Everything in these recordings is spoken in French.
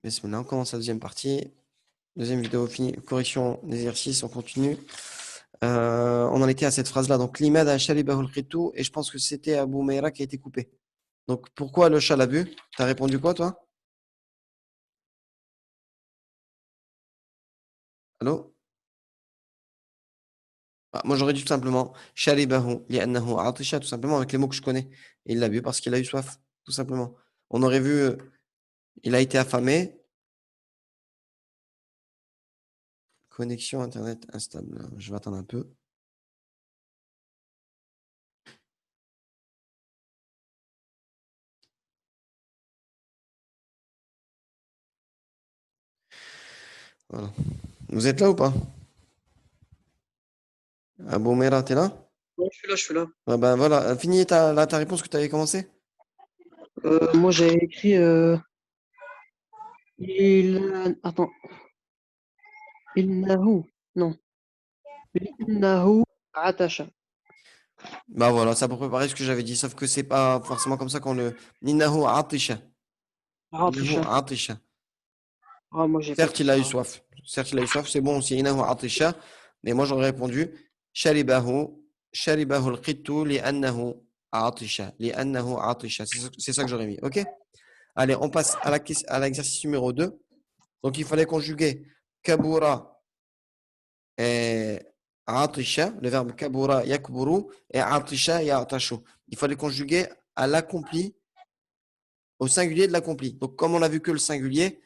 Bismillah, on commence la deuxième partie. Deuxième vidéo finie. Correction d'exercice, on continue. On en était à cette phrase-là. Donc, l'imad a shalibahul khitu, et je pense que c'était Abu Meira qui a été coupé. Donc, pourquoi le chat l'a vu? T'as répondu quoi, toi? Allô? Moi, j'aurais dit tout simplement shalibahu li'annahu atisha, tout simplement avec les mots que je connais. Et il l'a vu parce qu'il a eu soif, tout simplement. On aurait vu, il a été affamé. Connexion Internet instable. Je vais attendre un peu. Voilà. Vous êtes là ou pas? Abu Meira, t'es là? Ouais, je suis là. Ah ben voilà, finis ta réponse que tu avais commencé. Moi, j'ai écrit Attends. Innahu. Non. Innahu atasha. Bah voilà, ça pour préparer ce que j'avais dit, sauf que c'est pas forcément comme ça qu'on le. Innahu atisha. Innahu Atasha. atisha. Ah, moi, j'ai pas Certes, écrit il a eu ça. soif. Certes, il a eu soif, c'est bon aussi. Innahu atisha. Mais moi, j'aurais répondu Sharibahu. Sharibahu al-qittu li'annahu atisha. Li'annahu atisha. C'est ça que j'aurais mis. OK? Allez, on passe à l'exercice numéro 2. Donc, il fallait conjuguer kabura et atisha, le verbe kabura yakburu et atisha yatashu. Il fallait conjuguer à l'accompli, au singulier de l'accompli. Donc, comme on n'a vu que le singulier,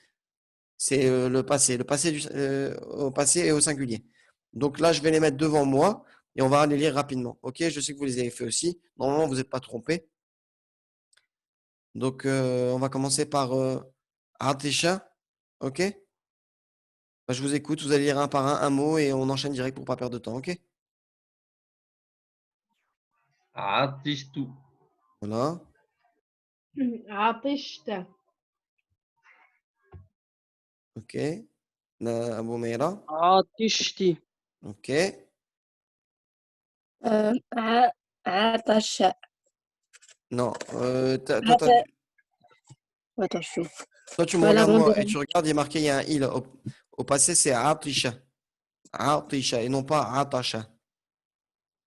c'est le passé. Le passé au passé et au singulier. Donc là, je vais les mettre devant moi et on va les lire rapidement. OK? Je sais que vous les avez fait aussi. Normalement, vous n'êtes pas trompé. Donc, on va commencer par atisha. OK? Bah, je vous écoute. Vous allez lire un par un mot et on enchaîne direct pour pas perdre de temps. OK? عطشت. Voilà. عطشت. OK. Abou Meira. Atishti. OK. عطش. Non. عط- Attention. Toi, tu me Voilà, regardes on moi et dirait. tu regardes, il y a marqué, il y a un i là. Au passé, c'est atisha. Atisha et non pas atasha.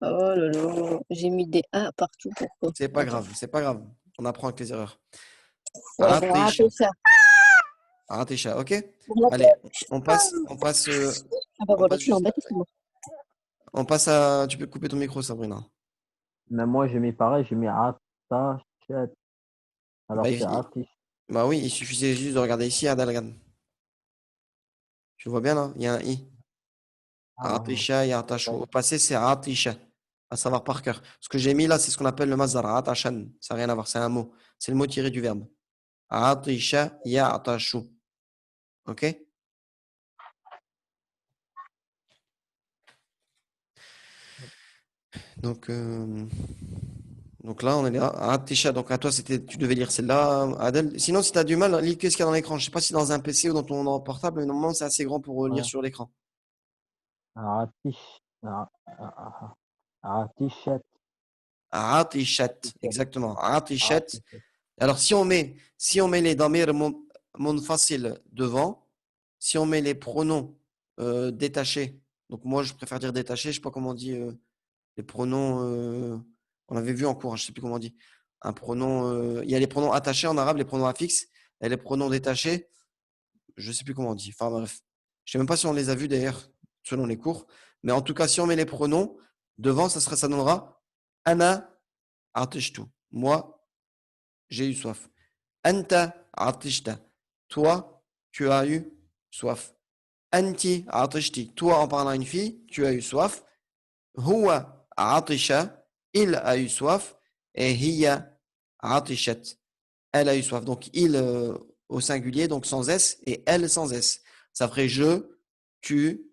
Oh là là, j'ai mis des A partout. Pourquoi? C'est pas Attends. grave, c'est pas grave. On apprend avec les erreurs. Ouais, bon, Atisha. raté ça. Atisha, ok? Bon, Allez, ah bah on voilà, passe tu l'as juste, embêté, c'est moi. on passe à, tu peux couper ton micro, Sabrina. Mais moi, j'ai mis pareil, j'ai mis Atachet. Bah, Alors, c'est Atish. bah oui, il suffisait juste de regarder ici, Adal, regarde. Tu vois bien là, il y a un i. Ah, Atisha, yatashu. Au passé, c'est atisha. À savoir par cœur. Ce que j'ai mis là, c'est ce qu'on appelle le mazar, atashan. Ça n'a rien à voir, c'est un mot. C'est le mot tiré du verbe. Atisha, yatashu. Ok? Donc, euh, donc là, on est là. Atisha, donc à toi, tu devais lire celle-là, Adel. Sinon, si tu as du mal, lis qu'est-ce qu'il y a dans l'écran. Je sais pas si dans un PC ou dans ton portable, mais normalement, c'est assez grand pour lire ouais. sur l'écran. Atish. Atishet. Atishat, exactement. Atishat. Atishet. Alors, si on met les damir munfasil devant, si on met les pronoms détachés, donc moi, je préfère dire détachés, je sais pas comment on dit les pronoms, on l'avait vu en cours, hein, je sais plus comment on dit. Un pronom, il y a les pronoms attachés en arabe, les pronoms affixes, et les pronoms détachés, je sais plus comment on dit. Enfin bref, je sais même pas si on les a vus d'ailleurs, selon les cours, mais en tout cas, si on met les pronoms devant, ça donnera ana atishtu. Moi, j'ai eu soif. Anta atishta. Toi, tu as eu soif. Anti atishti. Toi, en parlant à une fille, tu as eu soif. Huwa atisha. Il a eu soif. Et hiya atishat. Elle a eu soif. Donc, il au singulier, donc sans S, et elle sans S. Ça ferait je, tu,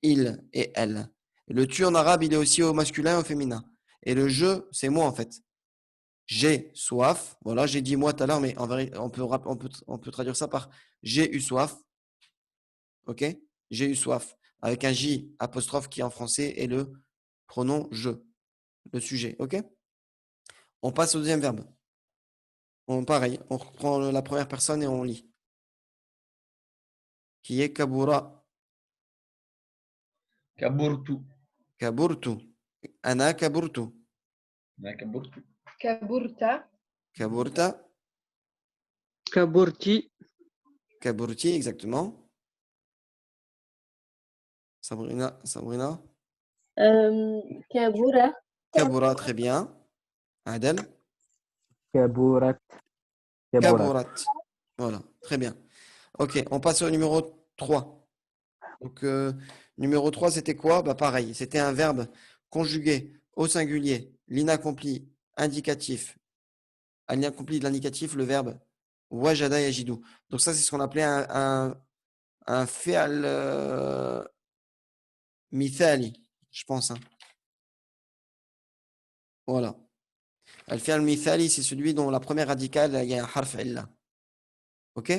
il et elle. Et le tu en arabe, il est aussi au masculin et au féminin. Et le je, c'est moi en fait. J'ai soif. Voilà, j'ai dit moi tout à l'heure, mais en vérité, on peut traduire ça par j'ai eu soif. OK? J'ai eu soif. Avec un J apostrophe qui en français est le pronom je, le sujet. OK? On passe au deuxième verbe. Pareil, on reprend la première personne et on lit. qui est kabura. كبرت. Kaburtu. Ana kaburtu. أنا كبرت. كبرت. Kaburta. كبرتي. Kaburti, exactement. Sabrina. Sabrina. كبر. Kabura, très bien. Adel. كبرت. كبرت. Kaburat. Voilà, très bien. Ok, on passe au numéro 3. Donc, numéro 3, c'était quoi? Bah, pareil, c'était un verbe conjugué au singulier, l'inaccompli, indicatif. À l'inaccompli de l'indicatif, le verbe wajada yajidu. Donc, ça, c'est ce qu'on appelait un fi'al mithali, je pense, hein. Voilà. Al-fi'al mithali, c'est celui dont la première radicale, il y a un harf illa. Ok?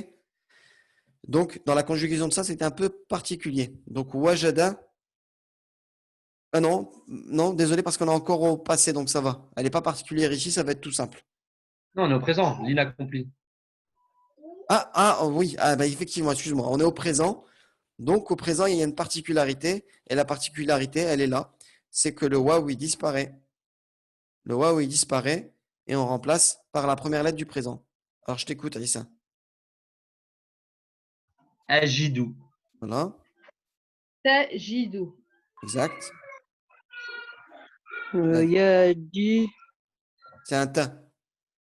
Donc, dans la conjugaison de ça, c'était un peu particulier. Donc, wajada. Ah non, non, désolé, parce qu'on est encore au passé, donc ça va. Elle n'est pas particulière ici, ça va être tout simple. Non, on est au présent, l'inaccompli. Oh oui, bah, effectivement, excuse-moi. On est au présent. Donc, au présent, il y a une particularité. Et la particularité, elle est là. C'est que le waouh, il disparaît. Le waouh, il disparaît. Et on remplace par la première lettre du présent. Alors, je t'écoute, Alissa. أجد. Voilà, تجد. exact. يجي. C'est un ta.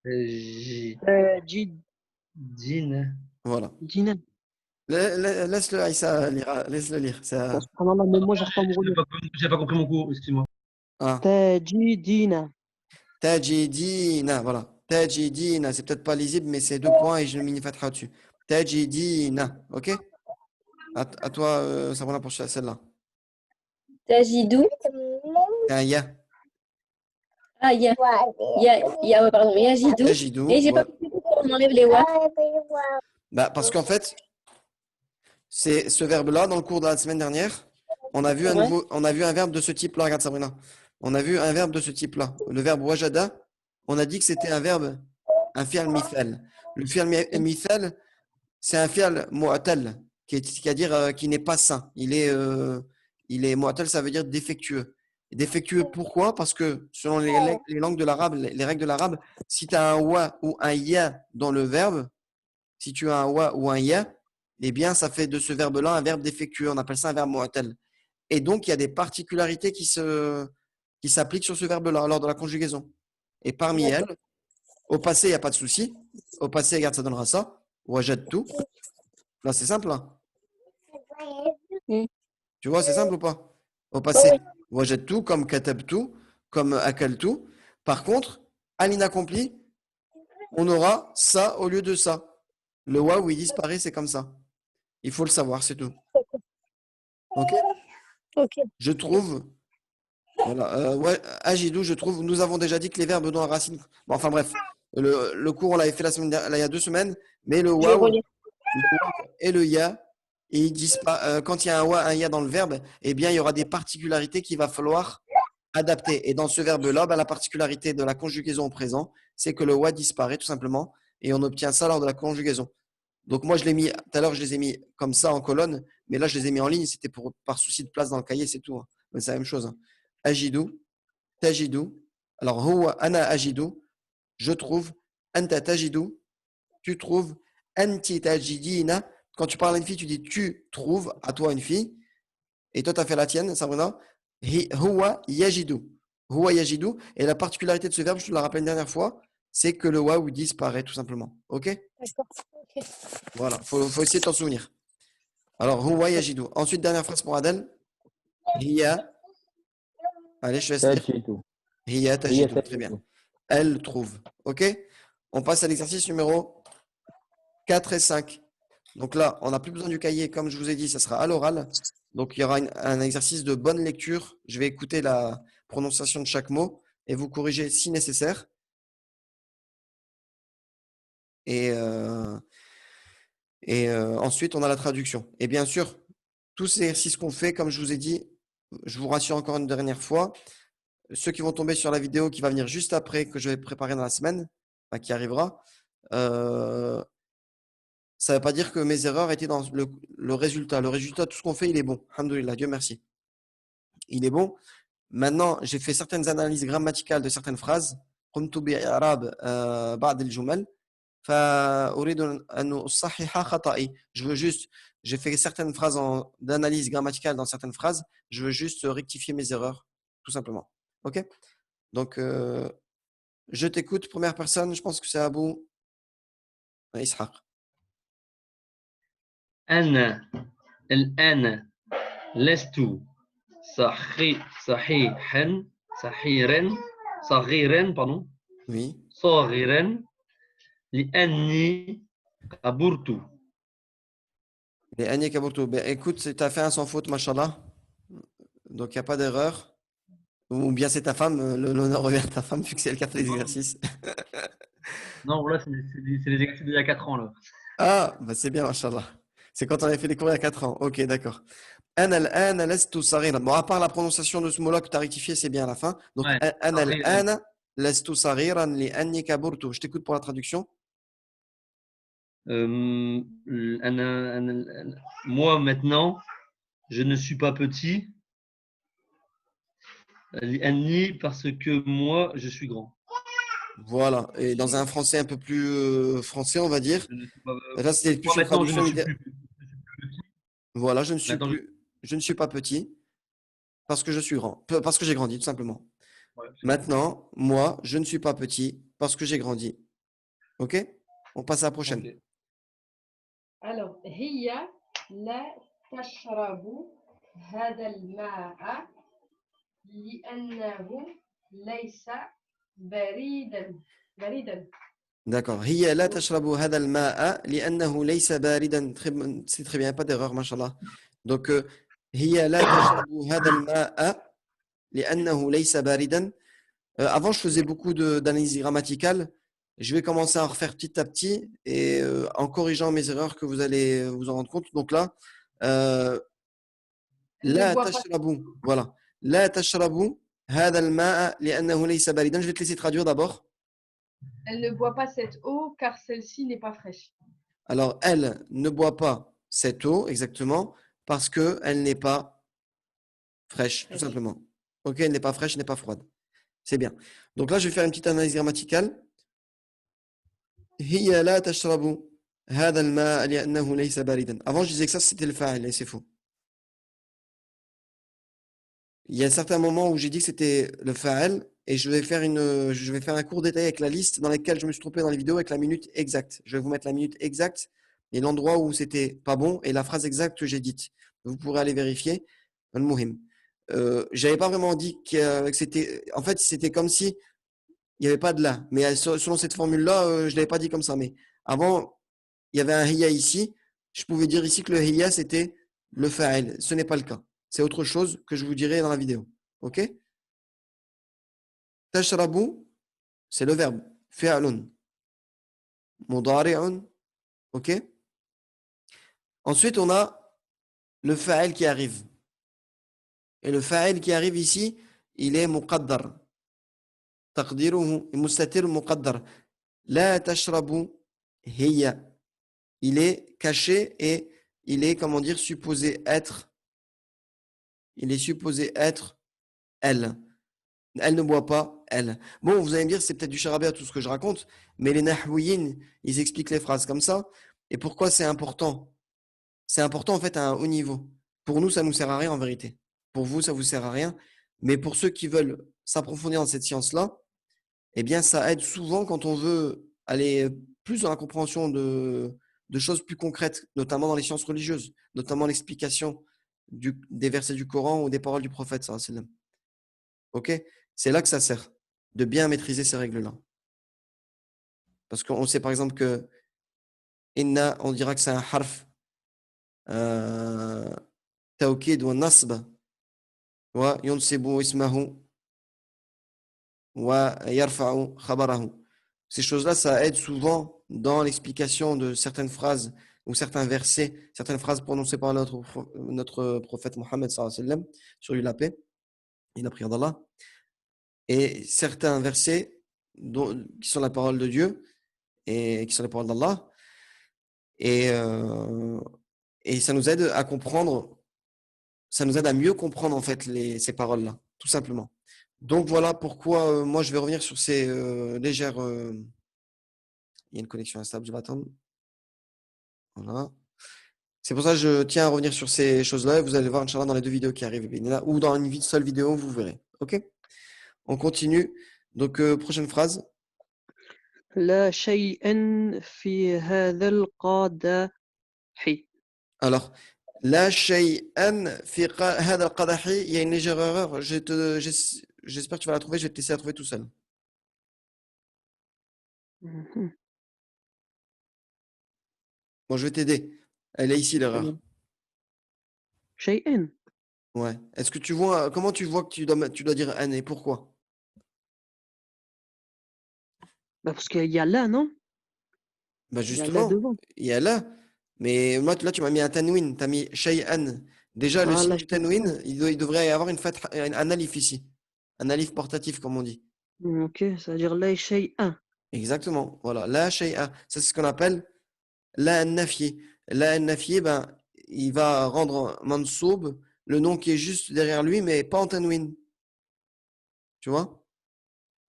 تجد. جدين. Voilà. جنان. Laisse-le, Aïssa, lire. Laisse-le lire. Ça... سبحان الله même moi j'arrive pas à me relire. J'ai pas compris mon cours, excuse-moi. Ah. تجدين. Tajidina, voilà. Tajidina, c'est peut-être pas lisible, mais c'est 2 points et je mets une fatha dessus. Tajidina, ok? À toi, Sabrina, pour celle-là. تجد. C'est un ya. Ah, ouais, pardon, يجد. Tajidou. Et j'ai pas Voilà. compris pourquoi on enlève les wa. Bah, parce qu'en fait, c'est ce verbe-là, dans le cours de la semaine dernière, on a vu Ouais. on a vu un verbe de ce type-là. Regarde, Sabrina. On a vu un verbe de ce type-là. Le verbe wajada, on a dit que c'était un verbe, un fi'al mithal. Le fi'al mithal, c'est un fi'al mu'tal, c'est-à-dire qui n'est pas sain. Il est mu'tal, ça veut dire défectueux. Et défectueux, pourquoi? Parce que selon les langues de l'arabe, les règles de l'arabe, si tu as un wa ou un ya dans le verbe, si tu as un wa ou un ya, eh bien, ça fait de ce verbe-là un verbe défectueux. On appelle ça un verbe mu'tal. Et donc, il y a des particularités qui s'appliquent sur ce verbe-là lors de la conjugaison. Et parmi elles, au passé, il n'y a pas de souci. Au passé, regarde, ça donnera ça. Wajadtu. Là, c'est simple, là. Mm. Tu vois, c'est simple ou pas? Au passé, Oui. wajadtu, comme katabtu, comme akaltu. Par contre, à l'inaccompli, on aura ça au lieu de ça. Le waouh, il disparaît, c'est comme ça. Il faut le savoir, c'est tout. Ok? Ok. Je trouve. Voilà. Ouais, Agidou, je trouve. Nous avons déjà dit que les verbes dont la racine. Bon, enfin bref. Le cours, on l'avait fait la semaine dernière, là, il y a 2 semaines. Mais le Je vais waouh relire. et le ya, ils disent pas, quand il y a un wa, un ya dans le verbe, eh bien, il y aura des particularités qu'il va falloir adapter. Et dans ce verbe-là, bah, la particularité de la conjugaison au présent, c'est que le wa disparaît tout simplement. Et on obtient ça lors de la conjugaison. Donc moi, je l'ai mis, tout à l'heure, je les ai mis comme ça en colonne, mais là, je les ai mis en ligne. C'était par souci de place dans le cahier, c'est tout, hein. Mais c'est la même chose, hein. Ajidou, tajidou. Alors, huwa ana ajidou, je trouve. Anta tajidou, tu trouves. Anti tajidina. Quand tu parles à une fille, tu dis tu trouves à toi une fille. Et toi, tu as fait la tienne, Sabrina. Huwa yajidou. Huwa yajidou. Et la particularité de ce verbe, je te la rappelle une dernière fois, c'est que le waouh disparaît tout simplement. Ok? D'accord. Ok. Voilà, faut essayer de t'en souvenir. Alors, huwa yajidou. Ensuite, dernière phrase pour Adèle. Hiya. Allez, je te laisse lire. تجد. Hiya هي tajidou. Très bien. تجد. Elle trouve. OK? On passe à l'exercice numéro 4 et 5. Donc là, on n'a plus besoin du cahier. Comme je vous ai dit, ça sera à l'oral. Donc, il y aura un exercice de bonne lecture. Je vais écouter la prononciation de chaque mot et vous corriger si nécessaire. Et ensuite, on a la traduction. Et bien sûr, tous ces exercices qu'on fait, comme je vous ai dit, je vous rassure encore une dernière fois, ceux qui vont tomber sur la vidéo qui va venir juste après, que je vais préparer dans la semaine, qui arrivera, ça ne veut pas dire que mes erreurs étaient dans le résultat. Le résultat, tout ce qu'on fait, il est bon. Alhamdoulilah, Dieu merci. Il est bon. Maintenant, j'ai fait certaines analyses grammaticales de certaines phrases. قمت بإعراب بعض الجمل فأريد أن أصحح خطأي. J'ai fait certaines phrases d'analyse grammaticale dans certaines phrases. Je veux juste rectifier mes erreurs, tout simplement. Ok? Donc, je t'écoute. Première personne, je pense que c'est Abou Ishaq. أنا الآن لست صحيحا صغيرا pardon Oui. صغيرا لأني كبرت. Les Anya Kaburto. Ben, écoute, tu as fait un sans faute, machallah. Donc, il n'y a pas d'erreur. Ou bien c'est ta femme, l'honneur revient à ta femme, vu que c'est elle qui a fait les exercices. Non, voilà, c'est les exercices d'il y a 4 ans là. Ah, bah c'est bien, machallah. C'est quand on avait fait les cours il y a 4 ans. Ok, d'accord. Ana al-ana lastu saghiran. Bon, à part la prononciation de ce mot-là que tu as rectifié, c'est bien à la fin. Donc, Ouais, ana صغيراً. al-ana lastu saghiran li anni kaburtu. Je t'écoute pour la traduction. Moi maintenant, je ne suis pas petit. لأني parce que moi, je suis grand. Voilà. Et dans un français un peu plus français, on va dire. Je ne suis pas, Là, c'était plus moi une maintenant, traduction. je ne suis plus petit. Voilà, Maintenant, je ne suis pas petit parce que je suis grand. Parce que j'ai grandi, tout simplement. ouais, Maintenant, moi, je ne suis pas petit parce que j'ai grandi. Ok? On passe à la prochaine. Alors, هي لا تشرب هذا الماء لأنه ليس باردا. D'accord. هي لا تشرب هذا الماء لأنه ليس باردا. C'est très bien, pas d'erreur, machallah. Donc, هي لا تشرب هذا الماء لأنه ليس باردا. Avant, je faisais beaucoup d'analyse grammaticale. Je vais commencer à en refaire petit à petit et en corrigeant mes erreurs que vous allez vous en rendre compte. Donc là, Elle ne لا boit pas, تشربوا. Voilà. لا تشربوا هذا الماء لأنه ليس باردا. Je vais te laisser traduire d'abord. elle ne boit pas cette eau car celle-ci n'est pas fraîche. Alors, elle ne boit pas cette eau, exactement, parce qu'elle n'est pas fraîche, tout Fraîche. simplement. Ok, elle n'est pas fraîche, elle n'est pas froide. C'est bien. Donc là, je vais faire une petite analyse grammaticale. هي لا تشرب هذا الماء لأنه ليس باردا. Avant, je disais que ça, c'était le fa'il, et c'est faux. Il y a certains moments où j'ai dit que c'était le fa'il, et je vais faire un cours détaillé avec la liste dans laquelle je me suis trompé dans les vidéos avec la minute exacte. Je vais vous mettre la minute exacte et l'endroit où c'était pas bon et la phrase exacte que j'ai dite. Vous pourrez aller vérifier. Al-Muhim. J'avais pas vraiment dit que c'était. En fait, c'était comme si il n'y avait pas de là. Mais selon cette formule-là, je l'avais pas dit comme ça. Mais avant, il y avait un hiya ici. Je pouvais dire ici que le hiya, c'était le fa'il. Ce n'est pas le cas. C'est autre chose que je vous dirai dans la vidéo. OK? Tashrabu, c'est le verbe. Fi'lun. Mudari'un. OK? Ensuite, on a le fa'il qui arrive. Et le fa'il qui arrive ici, il est muqaddar. تقديره مستتر مقدر. لا تشرب هي. Il est caché et il est, comment dire, supposé être. Il est supposé être elle. Elle ne boit pas, elle. Bon, vous allez me dire, c'est peut-être du charabia tout ce que je raconte, mais les nahwiyin, ils expliquent les phrases comme ça. Et pourquoi c'est important? C'est important en fait à un haut niveau. Pour nous, ça ne nous sert à rien en vérité. Pour vous, ça ne vous sert à rien. Mais pour ceux qui veulent s'approfondir dans cette science-là, eh bien, ça aide souvent quand on veut aller plus dans la compréhension de choses plus concrètes, notamment dans les sciences religieuses, notamment l'explication des versets du Coran ou des paroles du prophète, sallallahu alayhi wa sallam. Ok? C'est là que ça sert, de bien maîtriser ces règles-là. Parce qu'on sait par exemple que inna, on dira que c'est un harf tawkid ou nasb wa yunsibu ismahu wa yarfa'u khabarahu. Ces choses-là, ça aide souvent dans l'explication de certaines phrases ou certains versets, certaines phrases prononcées par notre prophète Mohammed sallallahu alayhi wa sallam, sur lui la paix et la prière d'Allah. Et certains versets qui sont la parole de Dieu et qui sont les paroles d'Allah. Et, euh, et ça nous aide à comprendre, ça nous aide à mieux comprendre en fait ces paroles-là, tout simplement. Donc voilà pourquoi moi je vais revenir sur ces légères. Il y a une connexion instable, je vais attendre. Voilà. C'est pour ça que je tiens à revenir sur ces choses-là et vous allez voir, Inch'Allah, dans les deux vidéos qui arrivent, ou dans une seule vidéo, vous verrez. Ok? On continue. Donc, prochaine phrase. لا شيء في هذا القدح. Alors, la shay'an fi hadha al-qadahi, il y a une légère erreur. J'espère que tu vas la trouver. Je vais te laisser la trouver tout seul. Mhm. Bon, je vais t'aider. Elle est ici, l'erreur. شيئا. Ouais. Est-ce que tu vois, comment tu vois que tu dois dire an et pourquoi? Bah, parce qu'il y a là, non? Bah, Il y a là justement, devant. il y a là. Mais moi, là, tu m'as mis un tanwin. Tu as mis shay'an. Déjà, le Ah, signe là, du tanwin, il devrait y avoir un alif ici. Un alif portatif, comme on dit. Ok, c'est-à-dire là, شيئا. Exactement. Voilà. La shay'a. Ça, c'est ce qu'on appelle la nafié. La nafié, ben, il va rendre mansoub le nom qui est juste derrière lui, mais pas en tanwin. Tu vois?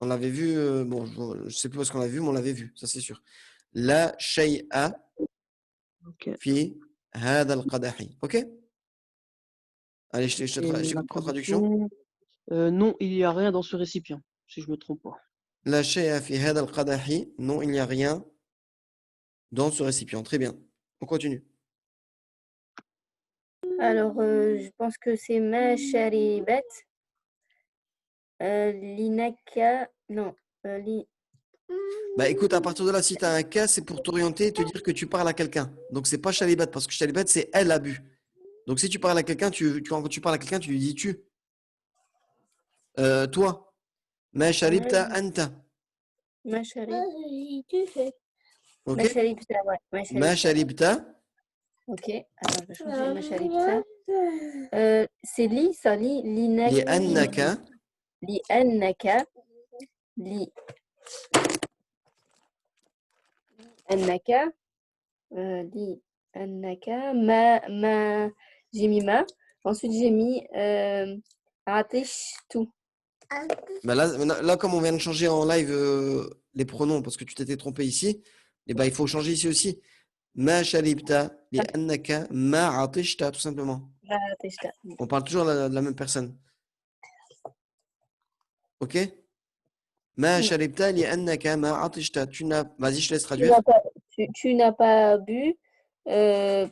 On l'avait vu. Bon, je sais plus où est-ce qu'on l'a vu, mais on l'avait vu. Ça, c'est sûr. La shay'a Ok. fi hada al-qadahi. OK? Allez, Et je la te traduction. traduction, non, il n'y a rien dans ce récipient, si je me trompe pas. La shay'a fi hada al-qadahi. Non, il n'y a rien dans ce récipient. Très bien. On continue. Alors, je pense que c'est ma charibat. L'inaka. Non. Bah écoute, à partir de là, si tu as un cas, c'est pour t'orienter et te dire que tu parles à quelqu'un. Donc c'est pas shalibat, parce que shalibat, c'est elle a bu. Donc si tu parles à quelqu'un, quand tu parles à quelqu'un, tu lui dis tu. Toi. Ma sharibta anta. Ma charibta. Ok? Ma charibta, ouais. Ma Ma charibta. sharibta. Ok. Alors, je vais changer ma charibta. C'est li, ça, Li annaka. li annaka. Li annaka. Li annaka. J'ai mis ma. Ensuite, j'ai mis atish tout. Bah là, comme on vient de changer en live les pronoms, parce que tu t'étais trompé ici, et bah, il faut changer ici aussi. Ma sharibta. Li annaka. Ma atishta, tout simplement. Atish. On parle toujours de la même personne. Ok? Ma sharibta li annaka ma atishta. Vas-y, je te laisse traduire. Tu n'as pas bu euh,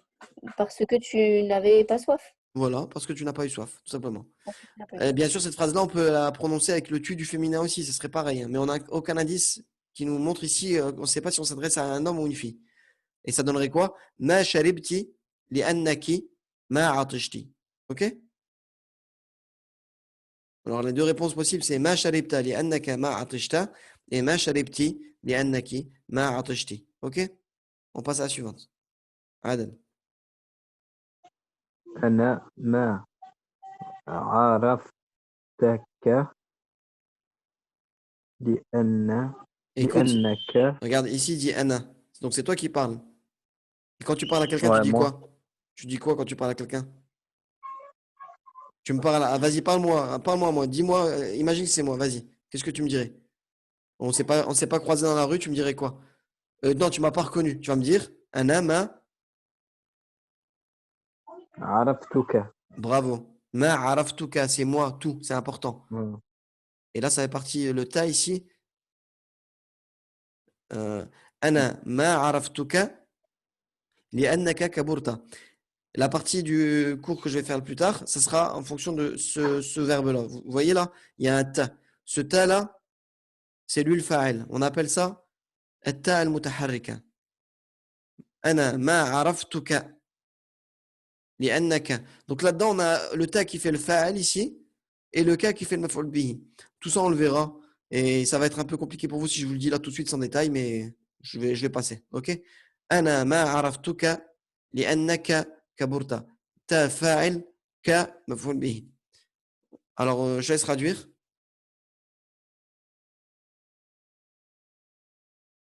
parce que tu n'avais pas soif. Voilà, parce que tu n'as pas eu soif, tout simplement. Parce que tu n'as pas eu soif. Bien sûr, cette phrase-là, on peut la prononcer avec le tu du féminin aussi, ce serait pareil, hein. Mais on n'a aucun indice qui nous montre ici, on ne sait pas si on s'adresse à un homme ou une fille. Et ça donnerait quoi? Ma sharibti li annaki ma atishti. Ok? Alors, les deux réponses possibles, c'est ma sharibta li annaka ma atishta et ma sharibti li annaki ma atishti. Ok? On passe à la suivante. Adel. أنا ما عرفتك لأن Écoute, لأنك regarde, ici, il dit Anna. Donc, c'est toi qui parles. Et quand tu parles à quelqu'un, tu ouais, dis moi quoi? Tu dis quoi quand tu parles à quelqu'un? Tu me parles, vas-y, parle-moi, parle-moi, moi. Dis-moi, imagine que c'est moi, vas-y. Qu'est-ce que tu me dirais? On s'est pas croisé dans la rue, tu me dirais quoi? Non, tu m'as pas reconnu. Tu vas me dire, Anna ma, عرفتك. bravo. Ma araftuka, c'est moi, tout, c'est important. Ouais. Et là, ça fait partie, le ta ici. Anna ma araftuka li'annaka kaburta. La partie du cours que je vais faire plus tard, ça sera en fonction de ce verbe-là. Vous voyez là, il y a un ta. Ce ta-là, c'est lui le fa'il. On appelle ça التاء المتحركة. أنا ما عرفتك لأنك. Donc là-dedans, on a le ta qui fait le fa'il ici et le ka qui fait le maf'ul bihi. Tout ça, on le verra. Et ça va être un peu compliqué pour vous si je vous le dis là tout de suite sans détail, mais je vais passer. OK? أنا ما عرفتك لأنك كبرت. تا فاعل ka مفعول به. Alors, je laisse traduire.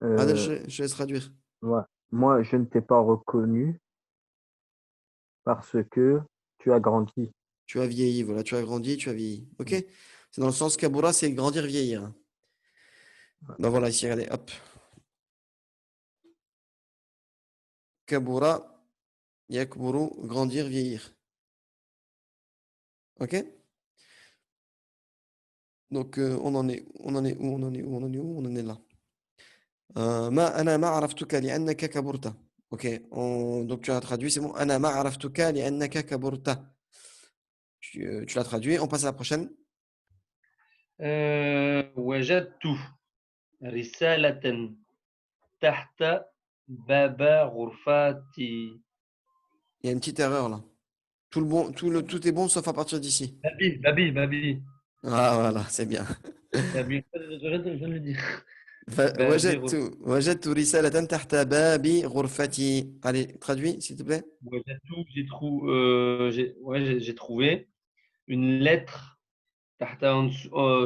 Adel, Euh, je laisse traduire. ouais. Moi, je ne t'ai pas reconnu parce que tu as grandi. Tu as vieilli, voilà, tu as grandi, tu as vieilli. Ok? C'est dans le sens kabura, c'est grandir, vieillir. Ben voilà, ici, regardez, hop. Kabura, yakburu, grandir, vieillir. Ok? Donc, on en est où? On en est où? On en est là. ما أنا ما عرفتك لأنك كبرت. Ok, donc tu as traduit, c'est bon. أنا ما عرفتك لأنك كبرت. Tu l'as traduit, on passe à la prochaine. وجدت رسالة تحت باب غرفتي. Il y a une petite erreur là. Tout est bon sauf à partir d'ici. Babi. Ah voilà, c'est bien. Babi. Je viens de le dire. Babi وجدت وجدت رسالة تحت باب غرفتي. Allez, traduis, s'il te plaît. وجدت, j'ai trouvé une lettre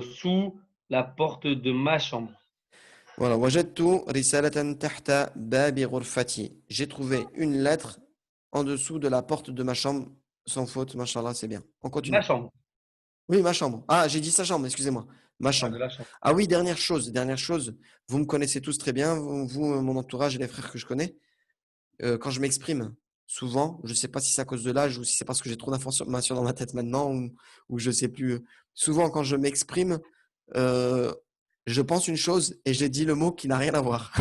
sous la porte de ma chambre. Voilà, وجدت رسالة تحت باب غرفتي. J'ai trouvé une lettre en dessous de la porte de ma chambre. Sans faute, machallah, c'est bien. On Ma continue. chambre. Oui, ma chambre. Ah, j'ai dit sa chambre, excusez-moi. Ma Ah, chambre. de la chambre. Ah oui, dernière chose. Vous me connaissez tous très bien, mon entourage et les frères que je connais. Quand je m'exprime, souvent, je ne sais pas si c'est à cause de l'âge ou si c'est parce que j'ai trop d'informations dans ma tête maintenant ou je ne sais plus. Souvent, quand je m'exprime, euh, je pense une chose et j'ai dit le mot qui n'a rien à voir.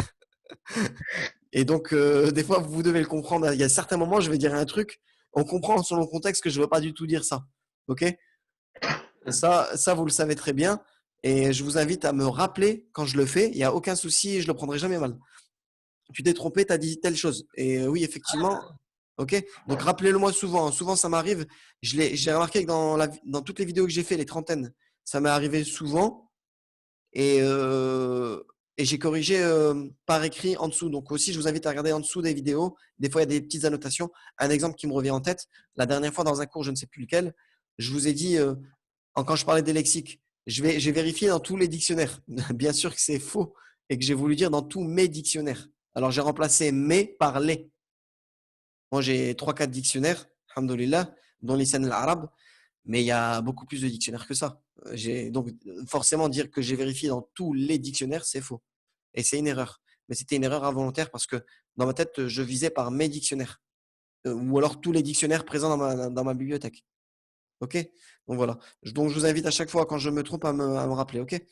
Et donc, des fois, vous devez le comprendre. Il y a certains moments, je vais dire un truc, on comprend selon le contexte que je ne veux pas du tout dire ça. OK? Ça, vous le savez très bien. Et je vous invite à me rappeler quand je le fais. Il n'y a aucun souci et je ne le prendrai jamais mal. Tu t'es trompé, tu as dit telle chose. Et oui, effectivement. OK? Donc, rappelez-le-moi souvent. Souvent, ça m'arrive. J'ai remarqué que dans toutes les vidéos que j'ai fait, les trentaines, ça m'est arrivé souvent. Et, et j'ai corrigé par écrit en dessous. Donc, aussi, je vous invite à regarder en dessous des vidéos. Des fois, il y a des petites annotations. Un exemple qui me revient en tête. La dernière fois, dans un cours, je ne sais plus lequel, je vous ai dit. Quand je parlais des lexiques, j'ai vérifié dans tous les dictionnaires. Bien sûr que c'est faux et que j'ai voulu dire dans tous mes dictionnaires. Alors j'ai remplacé mes par les. Moi j'ai 3-4 dictionnaires, alhamdoulilah, dont lisan al-arabe, mais il y a beaucoup plus de dictionnaires que ça. Donc forcément dire que j'ai vérifié dans tous les dictionnaires, c'est faux. Et c'est une erreur. Mais c'était une erreur involontaire parce que dans ma tête, je visais par mes dictionnaires. Ou alors tous les dictionnaires présents dans ma bibliothèque. Ok? Donc voilà. Donc je vous invite à chaque fois quand je me trompe à me rappeler. Ok?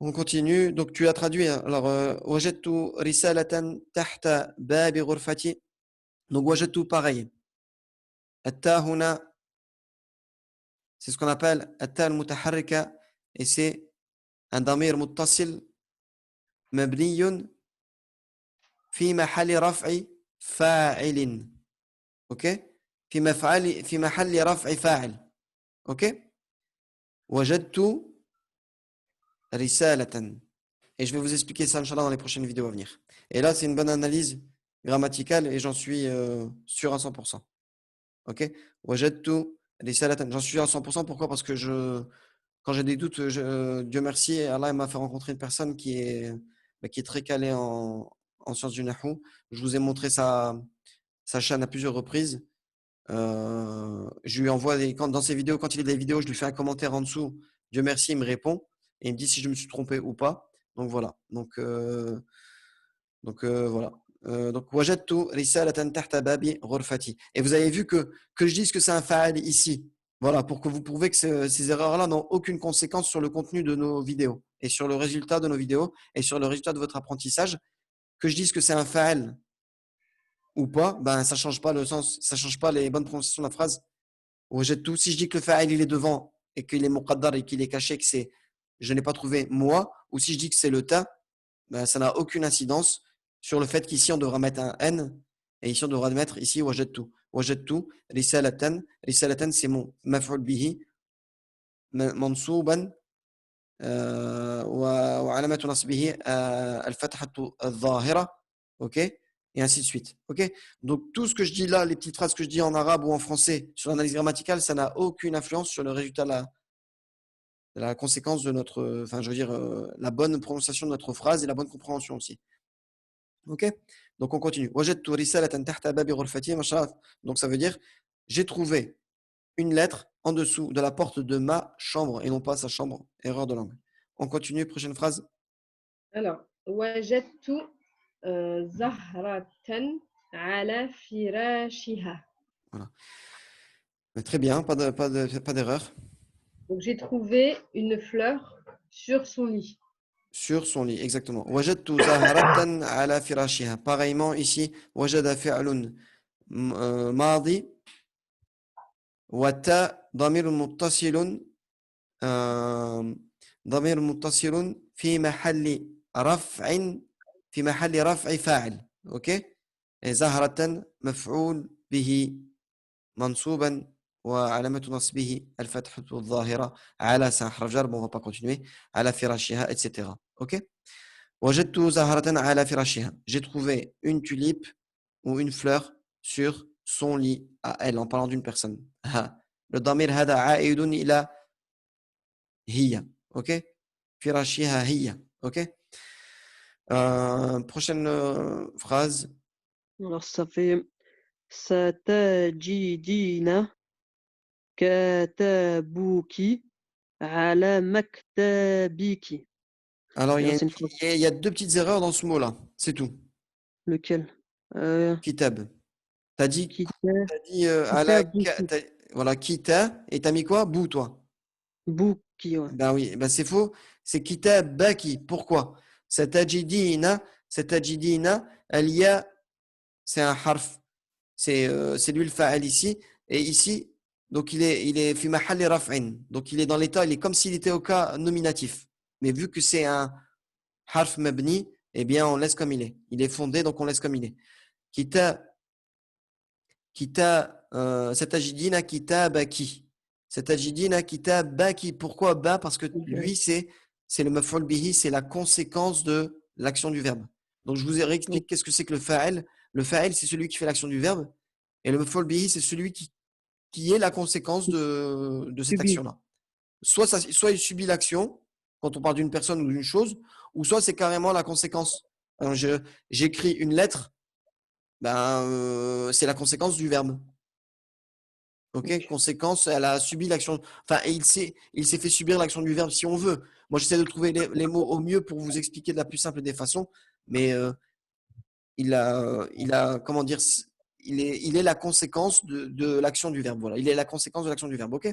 On continue. Donc tu as traduit. Hein. Alors, wajadtu risalatan tahta babi ghurfati. Donc wajadtu pareil. Atta huna, c'est ce qu'on appelle atta al-mutaharrika et c'est un damir muttasil mabniyun fi mahali raf'i fa'ilin. Ok? في محل رفع فاعل. Ok? وجدت رسالة. Et je vais vous expliquer ça, Inch'Allah, dans les prochaines vidéos à venir. Et là, c'est une bonne analyse grammaticale et j'en suis sûr à 100%. Ok? Wajadtu risalatan. J'en suis à 100%. Pourquoi? Parce que quand j'ai des doutes, Dieu merci, Allah m'a fait rencontrer une personne qui est très calée en sciences du Nahou. Je vous ai montré sa chaîne à plusieurs reprises. Je lui envoie dans ses vidéos, quand il a des vidéos, je lui fais un commentaire en dessous. Dieu merci, il me répond et il me dit si je me suis trompé ou pas. Donc voilà. Voilà. Donc wajadtu risalatan tahta babi ghurfati. Et vous avez vu que je dise que c'est un fa'al ici. Voilà, pour que vous prouvez que ces erreurs-là n'ont aucune conséquence sur le contenu de nos vidéos et sur le résultat de nos vidéos et sur le résultat de votre apprentissage. Que je dise que c'est un fa'al ou pas, ben ça change pas le sens, ça change pas les bonnes prononciations de la phrase. Wajadtu, si je dis que le fa'al il est devant et qu'il est muqaddar et qu'il est caché, que c'est je n'ai pas trouvé moi, ou si je dis que c'est le ta, ben, ça n'a aucune incidence sur le fait qu'ici on devra mettre un n et ici on devra mettre ici wajadtu. Wajadtu risalatan. Risalatan c'est mon maf'ul bihi mansouban وعلامة نصبه الفتحة الظاهرة. Ok, et ainsi de suite. Ok, donc tout ce que je dis là, les petites phrases que je dis en arabe ou en français sur l'analyse grammaticale, ça n'a aucune influence sur le résultat la conséquence de notre, enfin je veux dire la bonne prononciation de notre phrase et la bonne compréhension aussi. Ok, Donc on continue. وجدت رسالة تحت باب غرفتي مشرف. Donc ça veut dire j'ai trouvé une lettre en dessous de la porte de ma chambre et non pas sa chambre. Erreur de langue. On continue, prochaine phrase. Alors, وجدت زهرة على فراشها. Très bien, pas d'erreur. Donc, j'ai trouvé une fleur sur son lit. Sur son lit, exactement. وجدت زهرة على فراشها. Pareillement ici, وجد فعل ماضي والتاء ضمير متصل ضمير متصل في محل رفع فاعل. اوكي. زهرة مفعول به منصوبا وعلامة نصبه الفتحة الظاهرة على حرف جر. Bon, on va pas continuer. على فراشها, etc. Ok. وجدت زهرة على فراشها. J'ai trouvé une tulipe ou une fleur sur son lit à elle, en parlant d'une personne. Le ضمير هذا عائد إلى هي. Ok. فراشها هي. Ok. Prochaine phrase. Alors, ça fait ستجدين كتابك على مكتبك. Alors, C'est une phrase. il y a deux petites erreurs dans ce mot-là. C'est tout. Lequel? Kitab. T'as dit, Kita- t'as dit à la, Kitabuki. voilà, kita, et t'as mis quoi? Bou, toi. Buki, ouais. Ben oui, ben c'est faux. C'est kitabaki. Pourquoi? Cet ajidina, il y a, c'est un harf. C'est lui le fa'al ici. Et ici, donc il est fi mahalli raf'in. Donc il est dans l'état, il est comme s'il était au cas nominatif. Mais vu que c'est un harf mabni, eh bien on laisse comme il est. Il est fondé, donc on laisse comme il est. Satajidina kitabaki. Satajidina kitabaki. Pourquoi ba? Parce que lui, c'est le maf'ul bihi, c'est la conséquence de l'action du verbe. Donc je vous ai réexpliqué qu'est-ce que c'est que le fa'il. Le fa'il, c'est celui qui fait l'action du verbe. Et le maf'ul bihi, c'est celui qui est la conséquence de cette Subi. action-là. Soit il subit l'action, quand on parle d'une personne ou d'une chose, ou soit c'est carrément la conséquence. Alors, j'écris une lettre, c'est la conséquence du verbe. Ok, conséquence, elle a subi l'action. Enfin, et il s'est fait subir l'action du verbe si on veut. Moi, j'essaie de trouver les mots au mieux pour vous expliquer de la plus simple des façons, mais il a, comment dire, il est la conséquence de l'action du verbe. Voilà, il est la conséquence de l'action du verbe. Ok.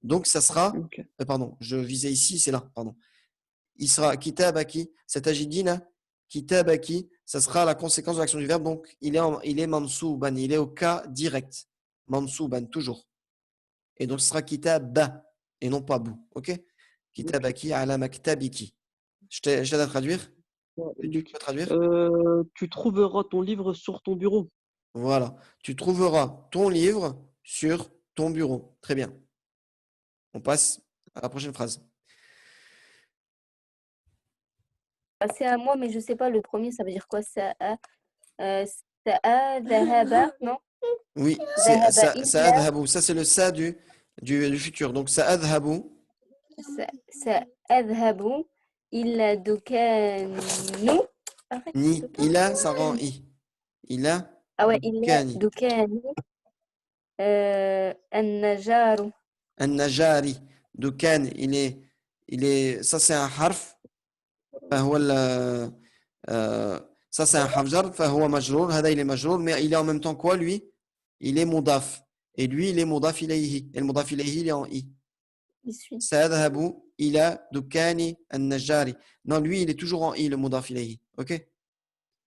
Donc, ça sera, Ok. pardon, je visais ici, c'est là, pardon. Il sera kitabaki, cet ajidina, kitabaki, ça sera la conséquence de l'action du verbe. Donc, il est mansouban, il est au cas direct. Mansouban, toujours. Et donc, ce sera kitaba et non pas bou. Ok? Kitabaki ala maktabiki. Je t'aide à traduire? Tu peux traduire? Tu trouveras ton livre sur ton bureau. Voilà. Tu trouveras ton livre sur ton bureau. Très bien. On passe à la prochaine phrase. C'est à moi, mais je sais pas, le premier, ça veut dire quoi? Dhahaba, non? Oui, c'est Dhahaba sa'adhabu. Ça, c'est le sa du futur. Donc, sa'adhabu. سأذهب إلى دكان. Arrête, Ni. c'est pas- Ila, ça rend i. Ila, Ah ouais, إلى dukani. دكان النجار. An-najari. Dukan, ça, c'est un harf. فهو ça c'est un harf jar, فهو مجرور. هذا il est majrour, mais il est en même temps quoi lui? Il est mudaf. Et lui il est mudaf ilayhi. Et le mudaf ilayhi il est en i. Il suit. سأذهب إلى دكان النجار. Non, lui il est toujours en i le mudaf ilayhi. OK?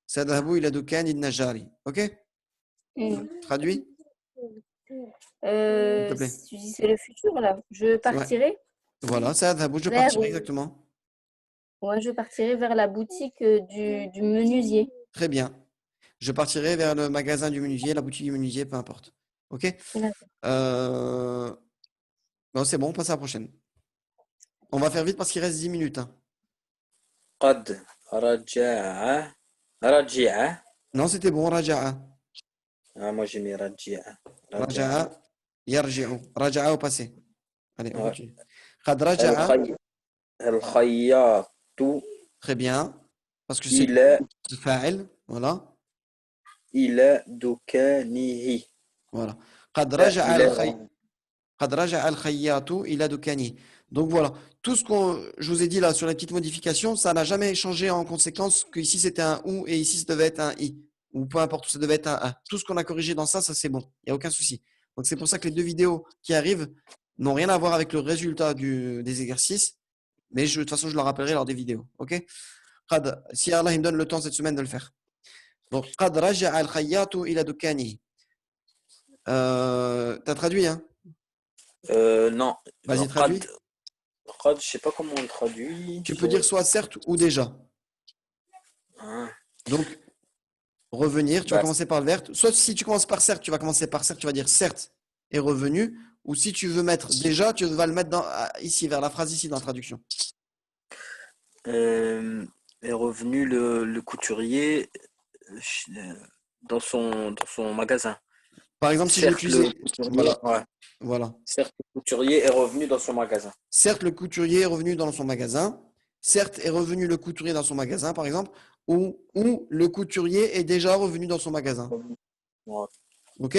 سأذهب إلى دكان النجار. OK? Traduit? S'il te plaît. C'est le futur là. Je partirai. Voilà, سأذهب, je Vers partirai où? exactement. Ouais, je partirai vers la boutique du menuisier. Très bien. Je partirai vers le magasin du menuisier, la boutique du menuisier, peu importe. OK? Non, c'est bon, on passe à la prochaine. On va faire vite parce qu'il reste 10 minutes. Hein. قد رجع Non, c'était bon, raja'a. moi j'ai mis رجع Raja'a, yarji'u. Raja'a au passé. Allez, on Ouais. continue. Qad raja'a, الخياط très bien. Parce que c'est إلى le fa'il. Voilà. إلى دكانه. Voilà. قد لا رجع إلى الخي... قد رجع الخياط إلى دكانه. Donc voilà, tout ce qu'on je vous ai dit là sur les petites modifications, ça n'a jamais changé en conséquence que ici c'était un ou et ici ça devait être un i ou peu importe, ça devait être un a. Tout ce qu'on a corrigé dans ça c'est bon, il n'y a aucun souci. Donc c'est pour ça que les deux vidéos qui arrivent n'ont rien à voir avec le résultat des exercices, mais de toute façon je le rappellerai lors des vidéos. Ok? Si Allah il me donne le temps cette semaine de le faire. Donc قد رجع الخياط إلى دكانه. T'as traduit, hein? non. Vas-y, قد traduis. قد je sais pas comment on le traduit. Tu peux dire soit certes ou déjà. Hein. Donc, revenir, tu vas Bah, commencer par le vert. Soit si tu commences par certes, tu vas commencer par certes, tu vas dire certes et revenu. Ou si tu veux mettre déjà, tu vas le mettre ici, vers la phrase ici dans la traduction. est revenu le couturier dans son magasin. Par exemple, si je veux Certes, utiliser. le couturier, Voilà, ouais. voilà. Certes, le couturier est revenu dans son magasin. Certes, le couturier est revenu dans son magasin. Certes, est revenu le couturier dans son magasin, par exemple. Ou le couturier est déjà revenu dans son magasin. Ouais. Ok?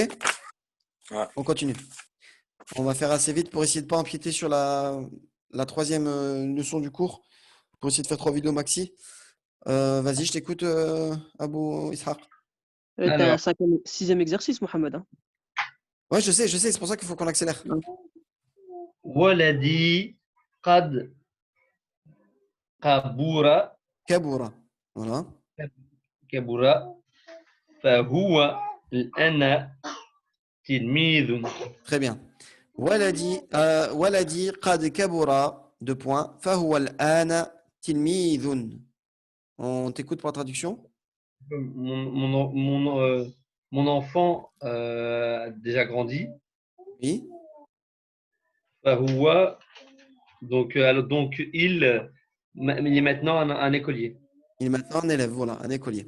Ouais. On continue. On va faire assez vite pour essayer de ne pas empiéter sur la troisième leçon du cours, pour essayer de faire 3 vidéos maxi. Vas-y, je t'écoute, Abou Ishaq. T'as un Alors. sixième exercice, Mohamed. Hein. Ouais, je sais, c'est pour ça qu'il faut qu'on accélère. ولدي قد كبر Kaboura. Voilà. فهو الآن تلميذ. Très bien. Waladi qad kabura, 2 points. Fahuwa al-ana tilmidhun. On t'écoute pour la traduction? Mon enfant a déjà grandi. Oui. فهو donc il est maintenant un écolier. Il est maintenant un élève, voilà, un écolier.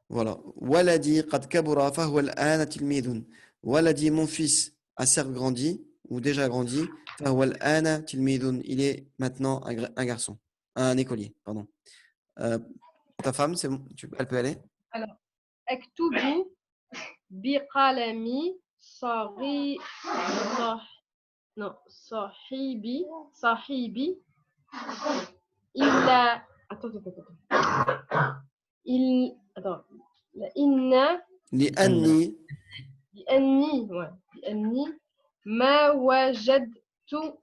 Voilà. Waladi qad kabura fahuwa al-ana tilmidhun. Waladi, mon fils, a certes grandi, ou déjà grandi. Fahuwa al-ana tilmidhun. Il est maintenant un garçon, un écolier, pardon. Ta femme, c'est bon, elle peut aller? Alors, أكتب بقلمي non, صاحبي إلا لأني لأني ما وجدت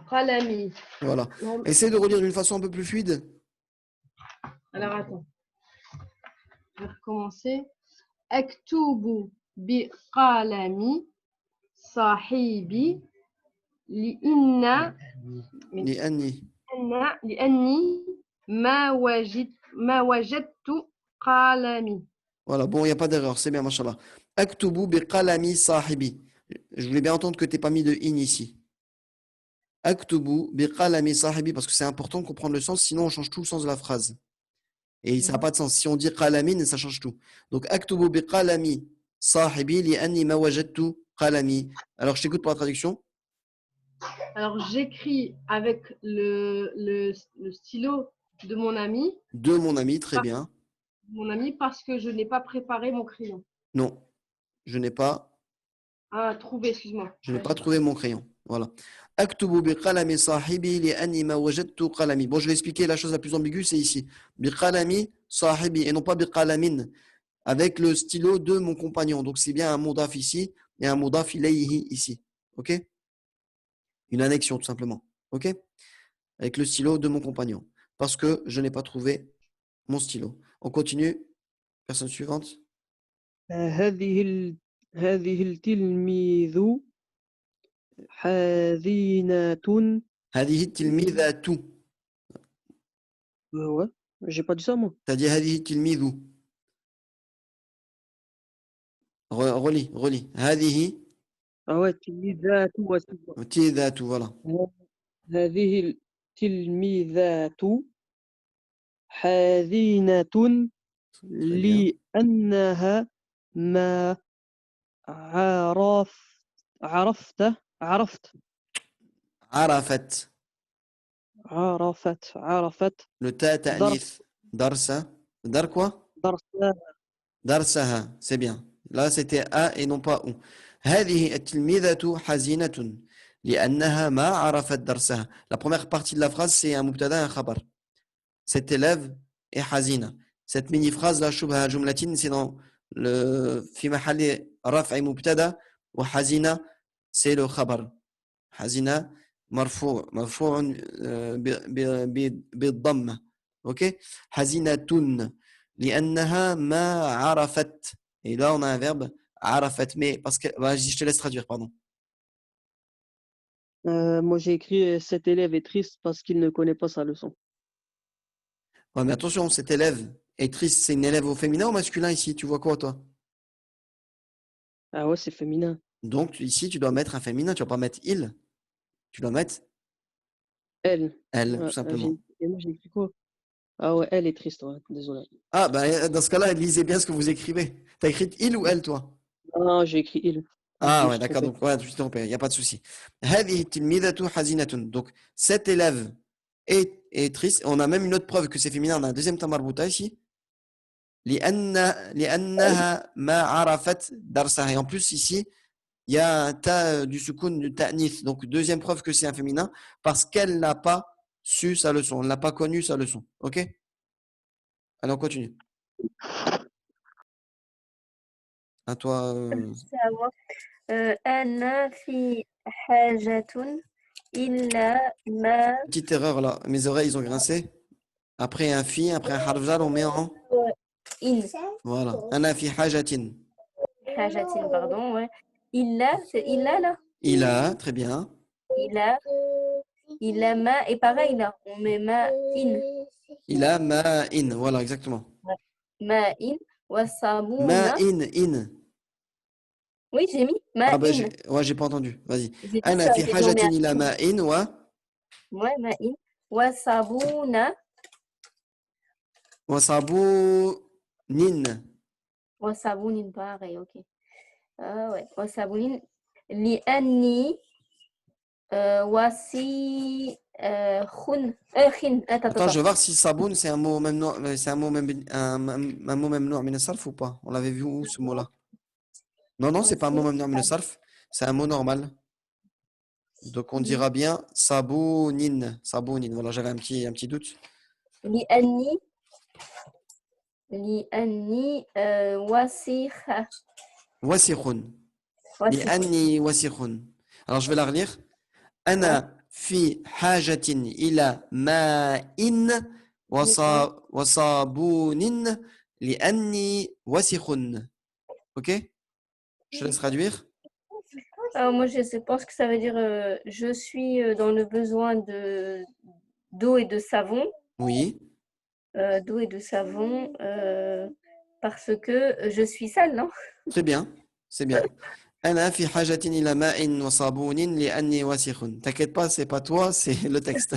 قلمي. Voilà. Essaye de relire d'une façon un peu plus fluide. Alors attends. Je vais recommencer. أكتب بقلمي صاحبي لأني ما وجدت قلمي. Voilà, bon, il n'y a pas d'erreur, c'est bien, machallah. Aktubu bi qalami sahibi. Je voulais bien entendre que tu n'aies pas mis de in ici. Aktubu bi qalami sahibi, parce que c'est important de comprendre le sens, sinon on change tout le sens de la phrase. Et ça n'a pas de sens. Si on dit qalamin, ça change tout. Donc, aktubu bi qalami sahibi li anni ma wajadtu qalami. Alors, je t'écoute pour la traduction. Alors, j'écris avec le stylo de mon ami. De mon ami, très bien. Mon ami, parce que je n'ai pas préparé mon crayon. Non, je n'ai pas. Trouvé, excuse-moi. Je n'ai pas trouvé mon crayon. Voilà. Aktubu bi qalami sahibi li anni ma wajadtu qalami. Bon, je vais expliquer la chose la plus ambiguë, c'est ici. Bi qalami sahibi et non pas bi qalamin. Avec le stylo de mon compagnon. Donc, c'est bien un mudaf ici et un mudaf ilayhi ici. OK? Une annexion, tout simplement. OK? Avec le stylo de mon compagnon. Parce que je n'ai pas trouvé mon stylo. On continue. Personne suivante. هذه التلميذ حزينة. هذه التلميذة. Ouais, j'ai pas dit ça moi. T'as dit هذه التلميذ. relis. هذه Ah ouais, تلميذات. تلميذات, voilà. هذه التلميذات حزينة لأنها ما عرفت عرفت. Le ta ta'nith. Darsa. Dar quoi? درسها. درسها, c'est bien. Là, c'était A et non pas O. هذه التلميذة حزينة لأنها ما عرفت درسها. La première partie de la phrase, c'est un mubtada et un khabar. Cet élève est hazina. Cette mini-phrase, la shubha jumlatin, c'est dans le fi mahali raf'i mubtada ou hazina, c'est le khabar. hazina marfou' marfou'un بالضمة. OK? حزينة لأنها ما عرفت. Et là, on a un verbe عرفت, mais parce que je te laisse traduire, pardon. Moi, j'ai écrit cet élève est triste parce qu'il ne connaît pas sa leçon. Ouais, mais attention, cet élève est triste, c'est une élève au féminin ou masculin ici? Tu vois quoi, toi? Ah ouais, c'est féminin. Donc, ici, tu dois mettre un féminin, tu ne vas pas mettre il. Tu dois mettre Elle. elle, tout Ouais, simplement. et moi, j'ai écrit quoi? Ah ouais, elle est triste, ouais, désolé. Ah, ben, dans ce cas-là, lisez bien ce que vous écrivez. Tu as écrit il ou elle, toi? Ah, j'ai écrit il. Je Ah, me ouais, suis d'accord. trompé. Donc, ouais, je suis trompé, il n'y a pas de souci. هذه التلميذة حزينة. Donc, cet élève est triste. On a même une autre preuve que c'est féminin. On a un deuxième tamarbuta ici. لأنها ما عرفت درسها. Et en plus, ici, il y a un ta du soukoun du ta'nith. Donc, deuxième preuve que c'est un féminin parce qu'elle n'a pas su sa leçon. Elle n'a pas connu sa leçon. OK? Allez, on continue. À toi. C'est à moi. أنا في حاجة إلا ما Petite erreur là. Mes oreilles, ils ont grincé. Après un fi, après un harfjar, on met en. إن Voilà. أنا في حاجة. حاجة pardon ouais. إلا c'est إلا là. Il a, très bien. إلا ما et pareil là on met ما إن Il a ma'in. Voilà, exactement. ما إن والصابون. Ma'in. Oui j'ai mis ما Ah, bah, إن. ouais, j'ai pas entendu. Vas-y. J'ai dit أنا ça في j'ai حاجة nommé إلى ماء ouais ما إن والصابون وصابون. والصابون pareil ok. Ouais والصابون لأني وسي خن خن Attends, je vais voir si saboun, c'est un mot même c'est un mot même un mot même min sarf ou pas? On l'avait vu où ce mot-là? Non, non, c'est pas un mot même min sarf, c'est un mot normal. Donc on dira bien sabounin. Sabounin. Voilà, j'avais un petit doute. لأني وسيخة Wasikhun. وسيخ لأني وسخ. Alors je vais la relire. أنا في حاجة إلى ماء وصابون لأني وسخ. Ok? Je te laisse traduire. Alors moi je pense que ça veut dire je suis dans le besoin de d'eau et de savon Oui, d'eau et de savon parce que je suis sale non? très bien. C'est bien. أنا في حاجة إلى ماء وصابون لأني وسخ. T'inquiète pas, c'est pas toi, c'est le texte.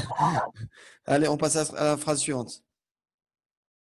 Allez, on passe à la phrase suivante.